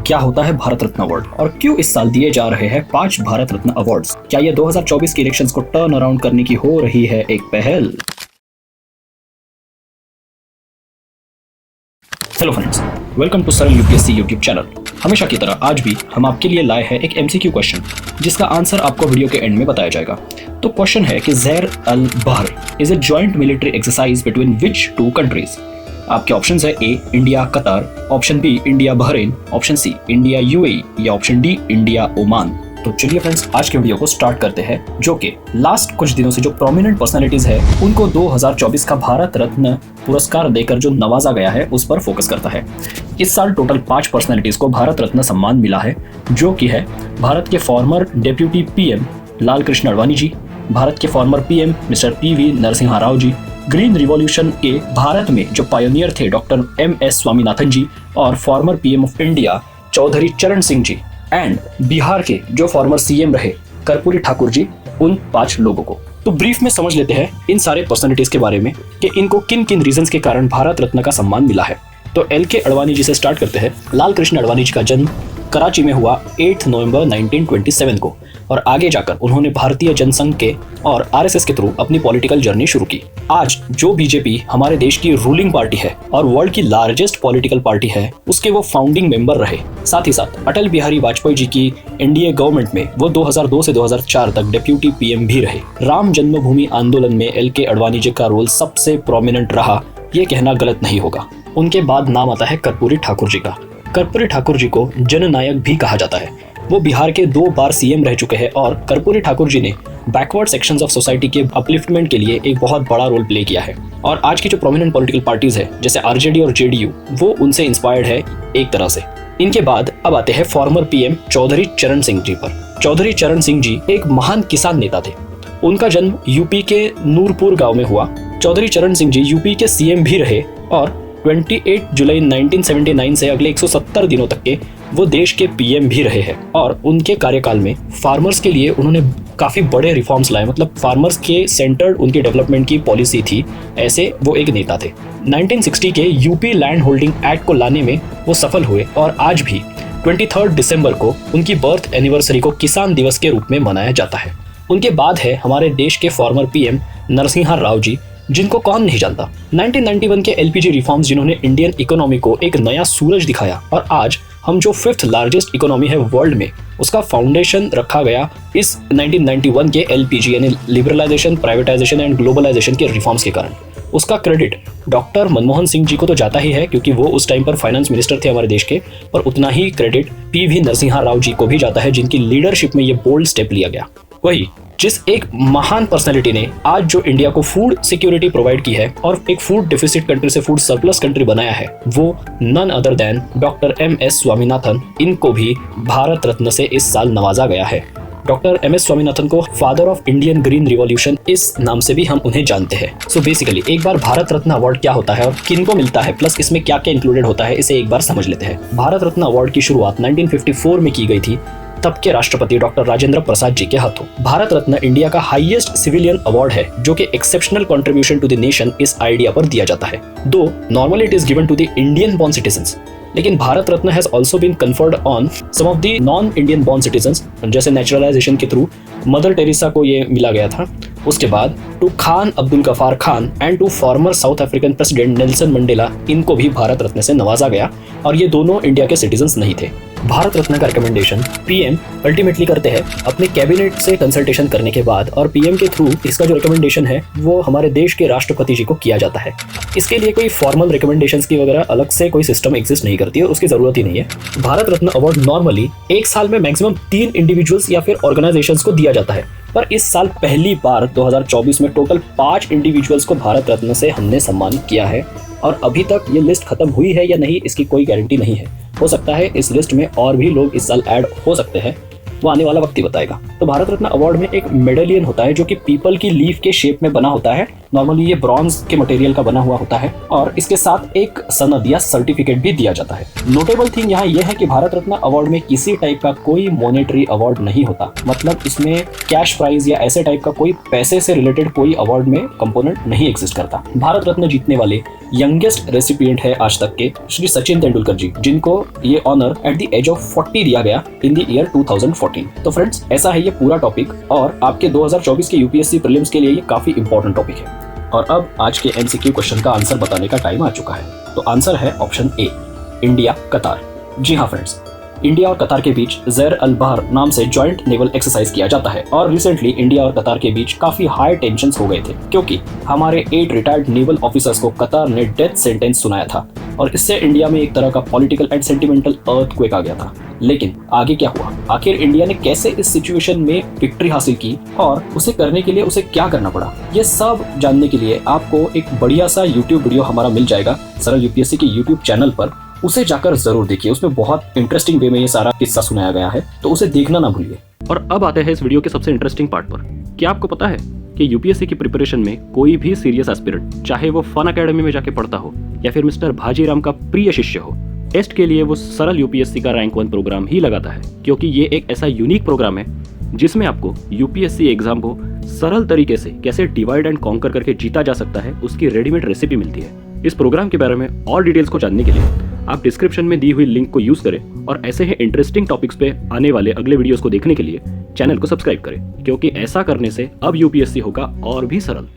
क्या होता है भारत रत्न अवार्ड और क्यों इस साल दिए जा रहे हैं 5 भारत रत्न अवार्ड्स? क्या ये 2024 के इलेक्शंस को टर्न अराउंड करने की हो रही है एक पहल? हेलो फ्रेंड्स, वेलकम टू सरल यूपीएससी यूट्यूब चैनल। हमेशा की तरह आज भी हम आपके लिए लाए हैं एक एमसीक्यू क्वेश्चन, जिसका आंसर आपको वीडियो के एंड में बताया जाएगा। तो क्वेश्चन है कि Zair Al Bahr is a joint military exercise between which 2 countries? आपके ऑप्शंस है A India Qatar, option B India Bahrain, option C India UAE या ऑप्शन डी इंडिया ओमान। तो चलिए फ्रेंड्स, आज के वीडियो को स्टार्ट करते हैं, जो कि लास्ट कुछ दिनों से जो प्रोमिनेंट पर्सनालिटीज है उनको 2024 का भारत रत्न पुरस्कार देकर जो नवाजा गया है उस पर फोकस करता है। इस साल टोटल 5 पर्सनालिटीज को भारत रत्न सम्मान मिला है, जो कि है भारत के former deputy PM Lal Krishna Advani ji, Bharat के former PM mister PV Narasimha Rao ji, green revolution के भारत में जो पायोनियर थे डॉक्टर एमएस स्वामीनाथन जी, और former PM of India Chaudhary Charan Singh ji, and Bihar के जो फॉर्मर सीएम रहे कर्पूरी ठाकुर जी, उन 5 लोगों को। तो ब्रीफ में समझ लेते हैं इन सारे पर्सनालिटीज के बारे में कि इनको किन किन रीजंस के कारण भारत रत्न का सम्मान मिला है। तो एलके आडवाणी जी से स्टार्ट करते हैं। लाल कृष्ण आडवाणी जी का जन्म कराची में हुआ 8 नवंबर 1927 को, और आगे जाकर उन्होंने भारतीय जनसंघ के और आरएसएस के थ्रू अपनी पॉलिटिकल जर्नी शुरू की। आज जो बीजेपी हमारे देश की रूलिंग पार्टी है और वर्ल्ड की लार्जेस्ट पॉलिटिकल पार्टी है, उसके वो फाउंडिंग मेंबर रहे। साथ ही साथ अटल बिहारी वाजपेयी जी की एनडीए गवर्नमेंट में वो 2002 से 2004 तक डिप्यूटी पीएम भी रहे। राम जन्मभूमि आंदोलन में एलके आडवाणी जी का रोल सबसे प्रोमिनेंट रहा, ये कहना गलत नहीं होगा। उनके बाद नाम आता है कर्पूरी ठाकुर जी का। कर्पूरी ठाकुर जी को जननायक भी कहा जाता है। वो बिहार के 2 बार सीएम रह चुके हैं, और कर्पूरी ठाकुर जी ने बैकवर्ड सेक्शंस ऑफ सोसाइटी के अपलिफ्टमेंट के लिए एक बहुत बड़ा रोल प्ले किया है। और आज की जो प्रोमिनेंट पॉलिटिकल पार्टीज है जैसे आरजेडी और जेडीयू, वो उनसे इंस्पायर्ड है एक तरह से। इनके बाद अब आते हैं फॉर्मर पीएम चौधरी चरण सिंह जी पर। चौधरी चरण सिंह जी एक महान किसान नेता थे। उनका जन्म यूपी के नूरपुर गाँव में हुआ। चौधरी चरण सिंह जी यूपी के सीएम भी रहे, और 28 जुलाई 1979 से अगले 170 दिनों तक के वो देश के पीएम भी रहे हैं। और उनके कार्यकाल में फार्मर्स के लिए उन्होंने काफ़ी बड़े रिफॉर्म्स लाए, मतलब फार्मर्स के सेंटर्ड उनकी डेवलपमेंट की पॉलिसी थी। ऐसे वो एक नेता थे। 1960 के यूपी लैंड होल्डिंग एक्ट को लाने में वो सफल हुए, और आज भी 23 दिसंबर को उनकी बर्थ एनिवर्सरी को किसान दिवस के रूप में मनाया जाता है। उनके बाद है हमारे देश के फॉर्मर पीएम नरसिम्हा राव जी, जिनको कौन नहीं जानता। 1991 के एलपीजी रिफॉर्म्स जिन्होंने इंडियन इकोनॉमी को एक नया सूरज दिखाया, और आज हम जो 5th लार्जेस्ट इकोनॉमी है वर्ल्ड में, उसका फाउंडेशन रखा गया इस 1991 के एलपीजी यानी लिबरलाइजेशन, प्राइवेटाइजेशन एंड ग्लोबलाइजेशन के रिफॉर्म्स के कारण। उसका क्रेडिट डॉक्टर मनमोहन सिंह जी को तो जाता ही है, क्योंकि वो उस टाइम पर फाइनेंस मिनिस्टर थे हमारे देश के, और उतना ही क्रेडिट पीवी नरसिम्हा राव जी को भी जाता है, जिनकी लीडरशिप में ये बोल्ड स्टेप लिया गया। वही जिस एक महान पर्सनालिटी ने आज जो इंडिया को फूड सिक्योरिटी प्रोवाइड की है और एक फूड डेफिसिट कंट्री से फूड सरप्लस कंट्री बनाया है, वो none other than doctor MS Swaminathan. इनको भी भारत रत्न से इस साल नवाजा गया है। डॉक्टर एमएस स्वामीनाथन को father of Indian green revolution इस नाम से भी हम उन्हें जानते हैं। सो बेसिकली एक बार भारत रत्न अवार्ड क्या होता है और किनको मिलता है, प्लस इसमें क्या क्या इंक्लूडेड होता है, इसे एक बार समझ लेते हैं। भारत रत्न अवार्ड की शुरुआत 1954 में की गई थी, तब के राष्ट्रपति डॉक्टर राजेंद्र प्रसाद जी के हाथों। भारत रत्न इंडिया का हाईएस्ट सिविलियन अवार्ड है, जो कि exceptional contribution to the nation इस आइडिया पर दिया जाता है। Though normally it is given to the Indian born citizens, लेकिन Bharat Ratna has also been conferred on some of the non Indian born citizens, जैसे नेचुरलाइजेशन के थ्रू मदर टेरेसा को ये मिला गया था। उसके बाद to Khan Abdul Ghaffar Khan and to farmer south African president Nelson Mandela, इनको भी भारत रत्न से नवाजा गया, और ये दोनों इंडिया के सिटीजंस नहीं थे। भारत रत्न का रिकमेंडेशन पीएम अल्टीमेटली करते हैं अपने कैबिनेट से कंसल्टेशन करने के बाद, और पीएम के थ्रू इसका जो रिकमेंडेशन है वो हमारे देश के राष्ट्रपति जी को किया जाता है। इसके लिए कोई फॉर्मल रिकमेंडेशंस की वगैरह अलग से कोई सिस्टम एग्जिस्ट नहीं करती है, उसकी जरूरत ही नहीं है। भारत रत्न अवार्ड नॉर्मली एक साल में मैक्सिमम 3 इंडिविजुअल्स या फिर ऑर्गेनाइजेशंस को दिया जाता है, पर इस साल पहली बार 2024 में टोटल 5 इंडिविजुअल्स को भारत रत्न से हमने सम्मानित किया है। और अभी तक ये लिस्ट खत्म हुई है या नहीं, इसकी कोई गारंटी नहीं है। हो सकता है इस लिस्ट में और भी लोग इस साल ऐड हो सकते हैं, वो आने वाला वक्त ही बताएगा। तो भारत रत्न अवार्ड में एक मेडलियन होता है, जो कि पीपल की लीफ के शेप में बना होता है। नॉर्मली ये ब्रॉन्ज के मटेरियल का बना हुआ होता है, और इसके साथ एक सनद या सर्टिफिकेट भी दिया जाता है। नोटेबल थिंग यहाँ यह है कि भारत रत्न अवार्ड में किसी टाइप का कोई मॉनेटरी अवार्ड नहीं होता, मतलब इसमें कैश प्राइज या ऐसे टाइप का कोई पैसे से रिलेटेड कोई अवार्ड में कंपोनेंट नहीं एग्जिस्ट करता। भारत रत्न जीतने वाले यंगेस्ट रेसिपिएंट है आज तक के श्री सचिन तेंदुलकर जी, जिनको ये honour at the age of 40 दिया गया इन द ईयर 2014। तो फ्रेंड्स, ऐसा है ये पूरा टॉपिक और आपके 2024 के यूपीएससी प्रीलिम्स के लिए ये काफी इंपॉर्टेंट टॉपिक है। और अब आज के एमसीक्यू क्वेश्चन का आंसर बताने का टाइम आ चुका है। तो आंसर है ऑप्शन ए, इंडिया कतार। जी हाँ फ्रेंड्स, इंडिया और कतार के बीच ज़ैर अल बहर नाम से जॉइंट नेवल एक्सरसाइज किया जाता है और रिसेंटली इंडिया और कतार के बीच काफी हाई टेंशंस हो गए थे, क्योंकि हमारे 8 रिटायर्ड नेवल ऑफिसर्स को कतार ने डेथ सेंटेंस सुनाया था और इससे इंडिया में एक तरह का पॉलिटिकल एंड सेंटिमेंटल अर्थक्वेक आ गया था। लेकिन आगे क्या हुआ, आखिर इंडिया ने कैसे इस सिचुएशन में विक्ट्री हासिल की और उसे करने के लिए उसे क्या करना पड़ा, ये सब जानने के लिए आपको एक बढ़िया सा यूट्यूब वीडियो हमारा मिल जाएगा सरल यूपीएससी के यूट्यूब चैनल पर। उसे जाकर जरूर देखिए, उसमें बहुत इंटरेस्टिंग वे में ये सारा किस्सा सुनाया गया है, तो उसे देखना ना भूलिए। और अब आते हैं इस वीडियो के सबसे इंटरेस्टिंग पार्ट पर। क्या आपको पता है कि यूपीएससी की प्रिपरेशन में कोई भी सीरियस एस्पिरेंट, चाहे वो फन अकेडमी में जाके पढ़ता हो या फिर मिस्टर भाजीराम का प्रिय शिष्य हो, टेस्ट के लिए वो सरल यूपीएससी का रैंक 1 प्रोग्राम ही लगाता है, क्योंकि ये एक ऐसा यूनिक प्रोग्राम है जिसमें आपको यूपीएससी एग्जाम को सरल तरीके से कैसे डिवाइड एंड कॉन्कर करके जीता जा सकता है, उसकी रेडीमेड रेसिपी मिलती है। इस प्रोग्राम के बारे में और डिटेल्स को जानने के लिए आप डिस्क्रिप्शन में दी हुई लिंक को यूज करें और ऐसे ही इंटरेस्टिंग टॉपिक्स पे आने वाले अगले वीडियोस को देखने के लिए चैनल को सब्सक्राइब करें, क्योंकि ऐसा करने से अब यूपीएससी होगा और भी सरल।